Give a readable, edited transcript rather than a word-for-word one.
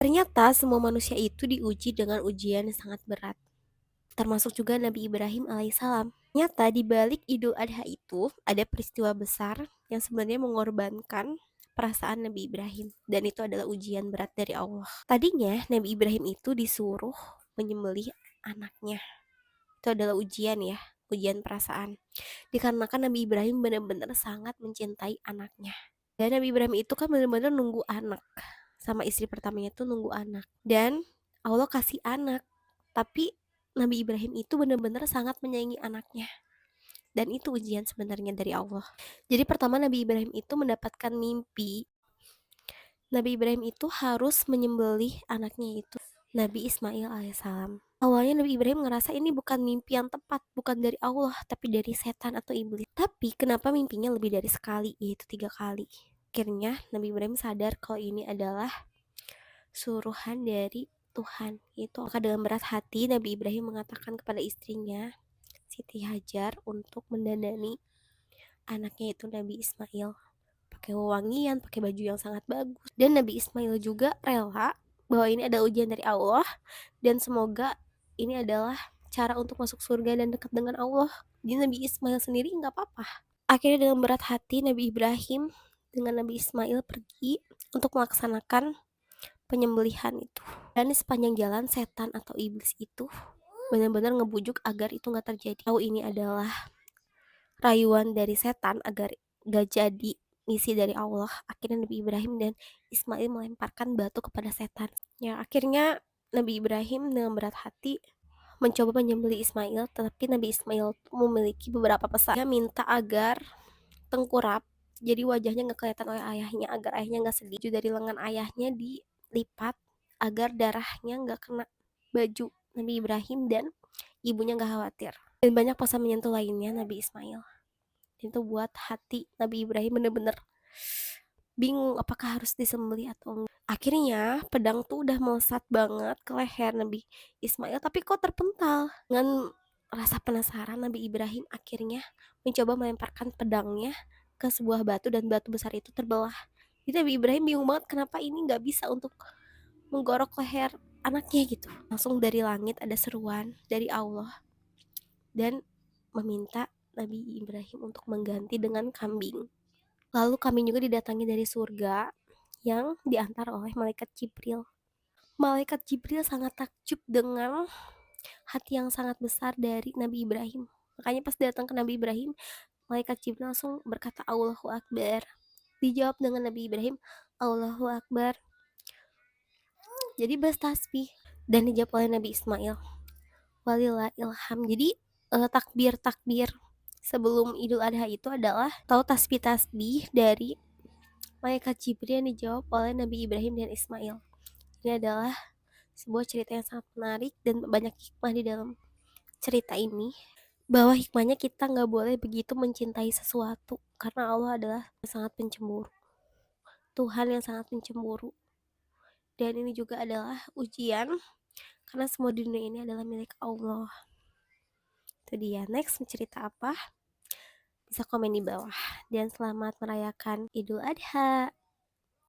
Ternyata semua manusia itu diuji dengan ujian yang sangat berat, termasuk juga Nabi Ibrahim alaihissalam. Ternyata di balik Idul Adha itu ada peristiwa besar yang sebenarnya mengorbankan perasaan Nabi Ibrahim, dan itu adalah ujian berat dari Allah. Tadinya Nabi Ibrahim itu disuruh menyembelih anaknya. Itu adalah ujian ya, ujian perasaan. Dikarenakan Nabi Ibrahim benar-benar sangat mencintai anaknya. Dan Nabi Ibrahim itu kan benar-benar nunggu anak. Sama istri pertamanya tuh nunggu anak. Dan Allah kasih anak. Tapi Nabi Ibrahim itu benar-benar sangat menyayangi anaknya. Dan itu ujian sebenarnya dari Allah. Jadi pertama Nabi Ibrahim itu mendapatkan mimpi. Nabi Ibrahim itu harus menyembelih anaknya itu, Nabi Ismail alaihissalam. Awalnya Nabi Ibrahim ngerasa ini bukan mimpi yang tepat, bukan dari Allah, tapi dari setan atau iblis. Tapi kenapa mimpinya lebih dari sekali, yaitu 3 kali? Akhirnya Nabi Ibrahim sadar kalau ini adalah suruhan dari Tuhan. Itu maka dengan berat hati Nabi Ibrahim mengatakan kepada istrinya, Siti Hajar, untuk mendandani anaknya itu Nabi Ismail. Pakai wewangian, pakai baju yang sangat bagus. Dan Nabi Ismail juga rela bahwa ini ada ujian dari Allah dan semoga ini adalah cara untuk masuk surga dan dekat dengan Allah. Jadi Nabi Ismail sendiri nggak apa-apa. Akhirnya dengan berat hati Nabi Ibrahim dengan Nabi Ismail pergi untuk melaksanakan penyembelihan itu. Dan di sepanjang jalan setan atau iblis itu benar-benar ngebujuk agar itu nggak terjadi. Tahu ini adalah rayuan dari setan agar gak jadi misi dari Allah. Akhirnya Nabi Ibrahim dan Ismail melemparkan batu kepada setan. Ya, akhirnya Nabi Ibrahim dengan berat hati mencoba menyembelih Ismail, tetapi Nabi Ismail memiliki beberapa pesan. Dia minta agar tengkurap, jadi wajahnya nggak kelihatan oleh ayahnya, agar ayahnya nggak sedih. Dari lengan ayahnya dilipat agar darahnya nggak kena baju Nabi Ibrahim dan ibunya nggak khawatir. Dan banyak pesan menyentuh lainnya Nabi Ismail. Itu buat hati Nabi Ibrahim bener-bener bingung apakah harus disembelih atau enggak. Akhirnya pedang tuh udah melesat banget ke leher Nabi Ismail, tapi kok terpental. Dengan rasa penasaran Nabi Ibrahim akhirnya mencoba melemparkan pedangnya ke sebuah batu dan batu besar itu terbelah. Jadi Nabi Ibrahim bingung banget kenapa ini nggak bisa untuk menggorok leher anaknya gitu. Langsung dari langit ada seruan dari Allah dan meminta Nabi Ibrahim untuk mengganti dengan kambing. Lalu kambing juga didatangi dari surga yang diantar oleh malaikat Jibril. Malaikat Jibril sangat takjub dengan hati yang sangat besar dari Nabi Ibrahim. Makanya pas datang ke Nabi Ibrahim, malaikat Jibril langsung berkata Allahu Akbar. Dijawab dengan Nabi Ibrahim, Allahu Akbar. Jadi bertasbih dan dijawab oleh Nabi Ismail. Walillah ilham. Jadi takbir-takbir sebelum Idul Adha itu adalah tahu tasbih-tasbih dari malaikat Jibril yang dijawab oleh Nabi Ibrahim dan Ismail. Ini adalah sebuah cerita yang sangat menarik dan banyak hikmah di dalam cerita ini. Bahwa hikmahnya kita nggak boleh begitu mencintai sesuatu karena Allah adalah sangat pencemburu. Tuhan yang sangat pencemburu. Dan ini juga adalah ujian karena semua di dunia ini adalah milik Allah. Itu dia. Next cerita apa? Bisa komen di bawah. Dan selamat merayakan Idul Adha.